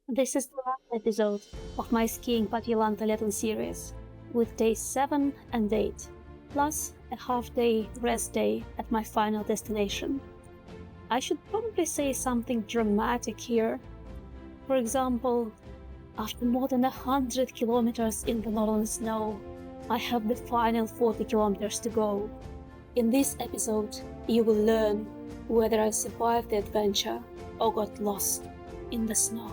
This is the last episode of my skiing Padjelantaleden series, with days 7 and 8, plus a half-day rest day at my final destination. I should probably say something dramatic here. For example, after more than 100 kilometers in the northern snow, I have the final 40 kilometers to go. In this episode, you will learn whether I survived the adventure or got lost in the snow.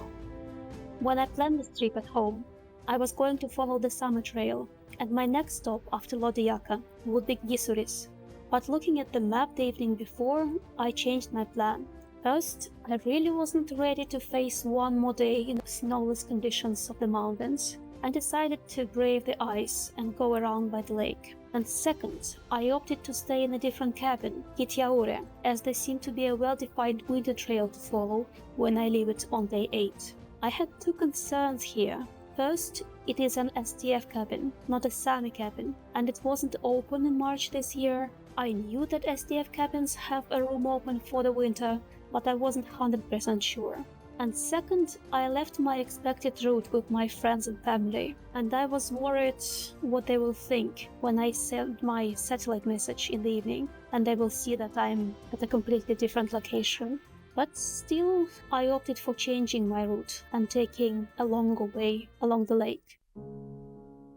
When I planned this trip at home, I was going to follow the summer trail, and my next stop after Lodijaka would be Gisuris. But looking at the map the evening before, I changed my plan. First, I really wasn't ready to face one more day in the snowless conditions of the mountains, and decided to brave the ice and go around by the lake. And second, I opted to stay in a different cabin, Kitjaure, as there seemed to be a well-defined winter trail to follow when I leave it on day 8. I had two concerns here. First, it is an STF cabin, not a Sami cabin, and it wasn't open in March this year. I knew that STF cabins have a room open for the winter, but I wasn't 100% sure. And second, I left my expected route with my friends and family, and I was worried what they will think when I send my satellite message in the evening, and they will see that I'm at a completely different location. But still, I opted for changing my route and taking a longer way along the lake.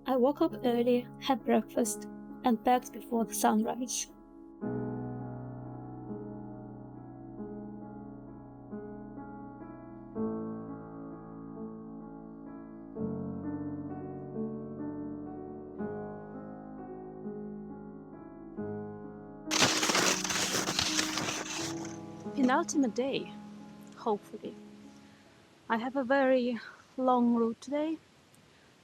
I woke up early, had breakfast, and packed before the sunrise. Penultimate day, hopefully. I have a very long route today.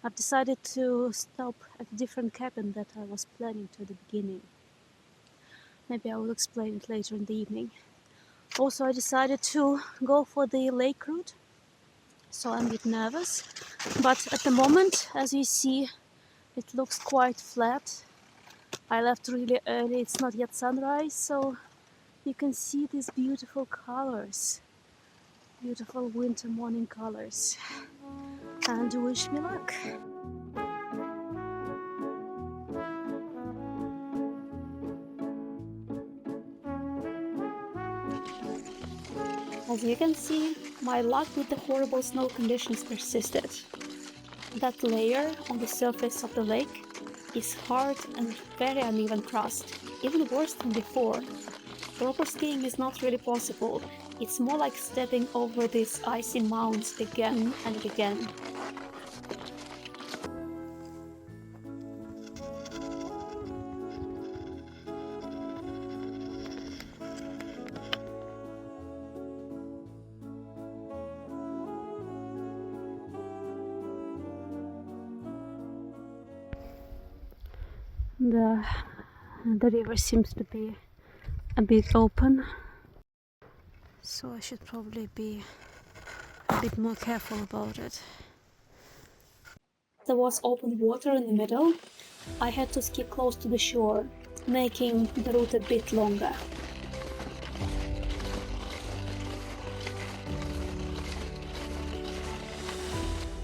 I've decided to stop at a different cabin that I was planning to at the beginning. Maybe I will explain it later in the evening. Also, I decided to go for the lake route, so I'm a bit nervous. But at the moment, as you see, it looks quite flat. I left really early, it's not yet sunrise, so you can see these beautiful colors. Beautiful winter morning colors. And wish me luck. As you can see, my luck with the horrible snow conditions persisted. That layer on the surface of the lake is hard and very uneven crust, even worse than before. Proper skiing is not really possible. It's more like stepping over these icy mounds again and again. The river seems to be a bit open, so I should probably be a bit more careful about it. There was open water in the middle. I had to ski close to the shore, making the route a bit longer.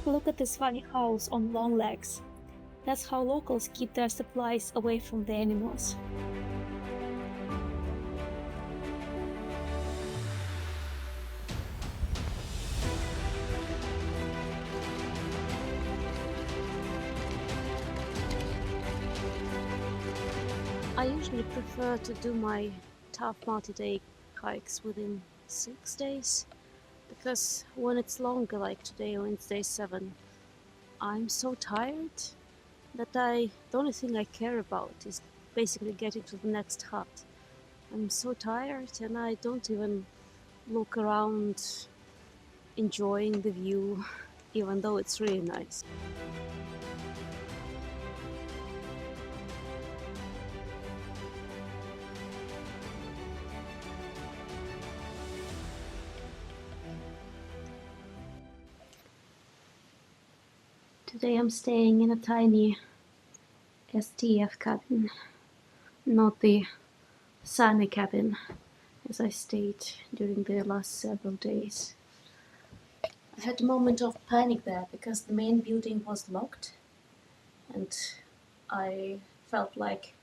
Look at this funny house on long legs. That's how locals keep their supplies away from the animals. I usually prefer to do my tough multi-day hikes within 6 days, because when it's longer, like today or it's day 7, I'm so tired that the only thing I care about is basically getting to the next hut. I'm so tired and I don't even look around enjoying the view, even though it's really nice. Today I'm staying in a tiny STF cabin, not the Sami cabin as I stayed during the last several days. I had a moment of panic there because the main building was locked, and I felt like,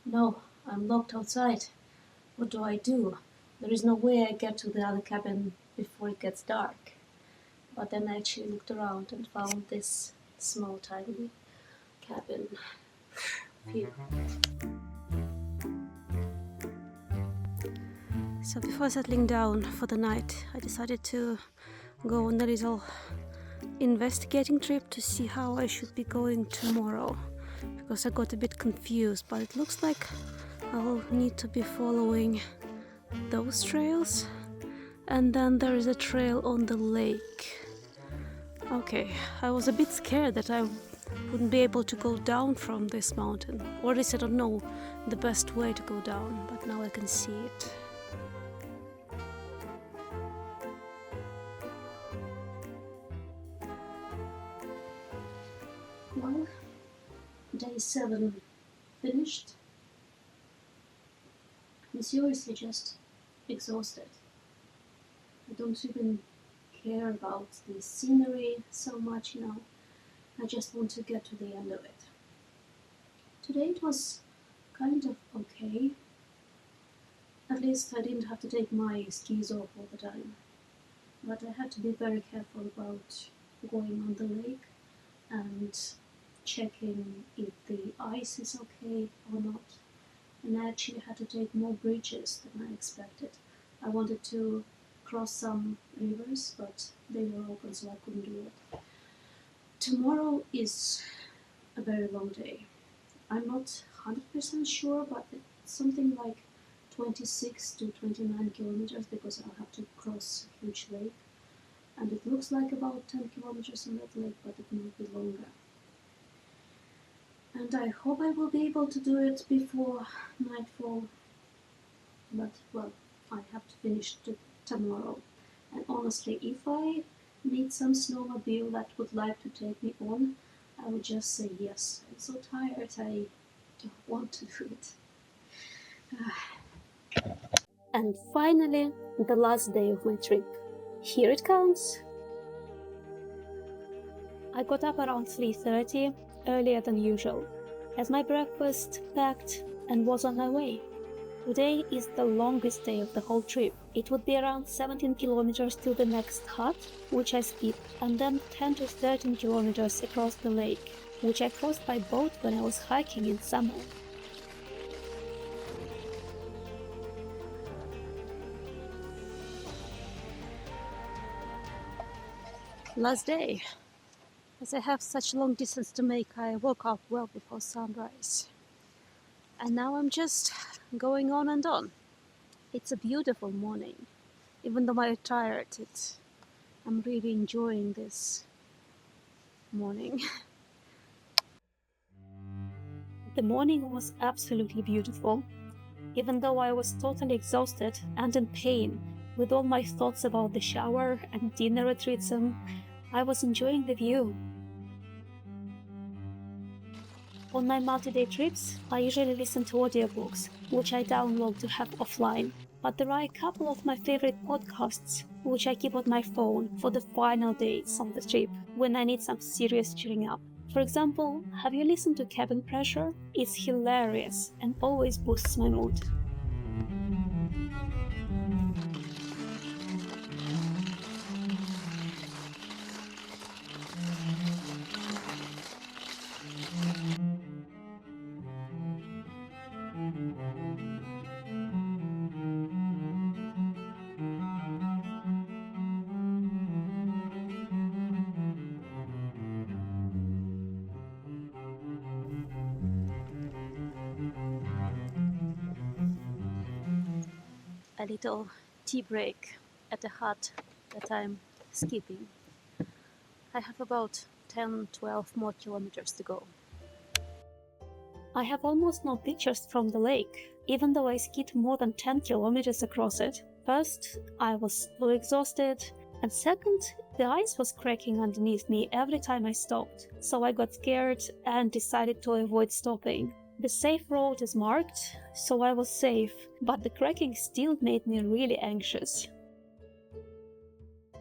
no, I'm locked outside. What do I do? There is no way I get to the other cabin before it gets dark. But then I actually looked around and found this small, tiny cabin. Phew. So before settling down for the night, I decided to go on a little investigating trip to see how I should be going tomorrow, because I got a bit confused, but it looks like I'll need to be following those trails, and then there is a trail on the lake. Okay, I was a bit scared that I wouldn't be able to go down from this mountain, or at least I don't know the best way to go down, but now I can see it. Well, day 7 finished. I'm seriously just exhausted. I don't even care about the scenery so much, I just want to get to the end of it. Today it was kind of okay. At least I didn't have to take my skis off all the time. But I had to be very careful about going on the lake and checking if the ice is okay or not. And I actually had to take more bridges than I expected. I wanted to cross some rivers, but they were open, so I couldn't do it. Tomorrow is a very long day. I'm not 100% sure, but it's something like 26 to 29 kilometers because I'll have to cross a huge lake. And it looks like about 10 kilometers on that lake, but it might be longer. And I hope I will be able to do it before nightfall. But, well, I have to finish it tomorrow. And honestly, if I meet some snowmobile that would like to take me on, I would just say yes. I'm so tired, I don't want to do it. And finally, the last day of my trip. Here it comes. I got up around 3:30, earlier than usual, had my breakfast packed and was on my way. Today is the longest day of the whole trip. It would be around 17 kilometers to the next hut, which I skipped, and then 10 to 13 kilometers across the lake, which I crossed by boat when I was hiking in summer. Last day. As I have such long distance to make, I woke up well before sunrise. And now I'm just going on and on. It's a beautiful morning. Even though I'm tired, I'm really enjoying this morning. The morning was absolutely beautiful. Even though I was totally exhausted and in pain, with all my thoughts about the shower and dinner at Ritson, I was enjoying the view. On my multi-day trips, I usually listen to audiobooks, which I download to have offline. But there are a couple of my favorite podcasts, which I keep on my phone for the final days of the trip, when I need some serious cheering up. For example, have you listened to Cabin Pressure? It's hilarious and always boosts my mood. A little tea break at the hut that I'm skipping. I have about 10-12 more kilometers to go. I have almost no pictures from the lake, even though I skied more than 10 kilometers across it. First, I was so exhausted, and second, the ice was cracking underneath me every time I stopped, so I got scared and decided to avoid stopping. The safe road is marked, so I was safe, but the cracking still made me really anxious.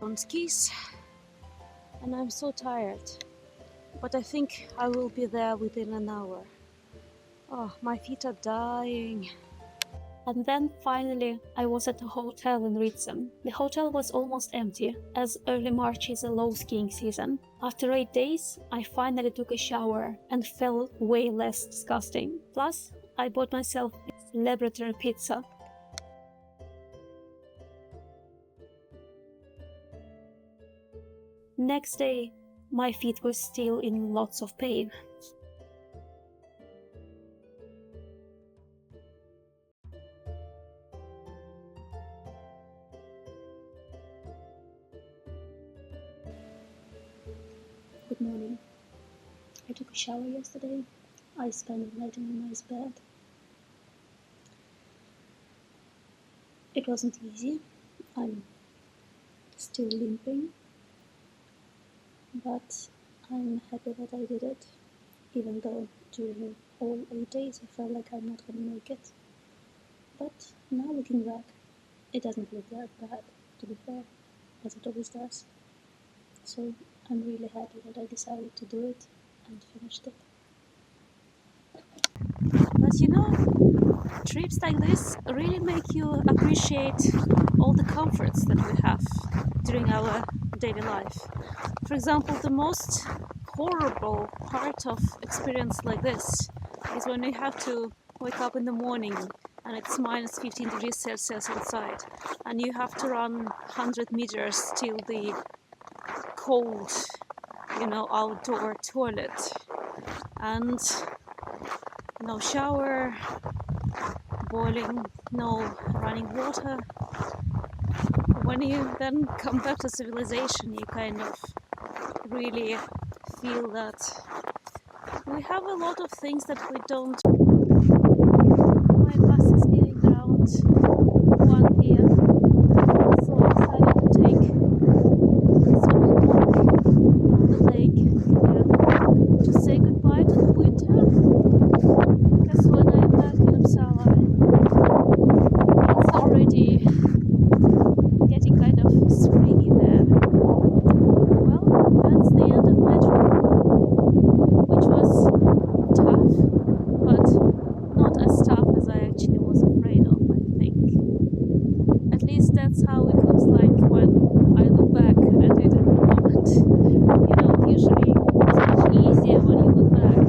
On skis, and I'm so tired. But I think I will be there within an hour. Oh, my feet are dying. And then finally, I was at a hotel in Ritsen. The hotel was almost empty, as early March is a low skiing season. After 8 days, I finally took a shower and felt way less disgusting. Plus, I bought myself a celebratory pizza. Next day, my feet were still in lots of pain. Good morning. I took a shower yesterday. I spent the night in a nice bed. It wasn't easy. I'm still limping. But I'm happy that I did it, even though during all 8 days I felt like I'm not gonna make it. But now looking back, it doesn't look that bad, to be fair, as it always does. So I'm really happy that I decided to do it and finished it. But you know, trips like this really make you appreciate all the comforts that we have during our daily life. For example, the most horrible part of experience like this is when you have to wake up in the morning and it's minus 15 degrees Celsius outside and you have to run 100 meters till the cold, outdoor toilet and no shower, boiling, no running water. When you then come back to civilization, you kind of really feel that we have a lot of things that we don't. My bus is leaving around 1 p.m. So I decided to take a small walk on the lake and to say goodbye to the winter. Because when I'm back in Uppsala, it's already getting kind of springy there. Well, that's the end of my trip, which was tough, but not as tough as I actually was afraid of, I think. At least that's how it looks like when I look back at it at the moment. Usually it's much easier when you look back.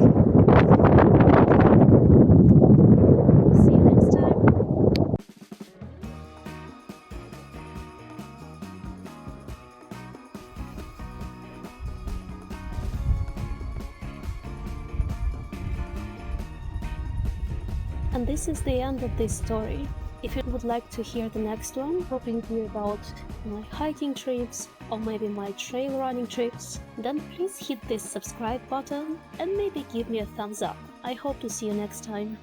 See you next time. And this is the end of this story. If you would like to hear the next one, probably about my hiking trips or maybe my trail running trips, then please hit this subscribe button and maybe give me a thumbs up. I hope to see you next time.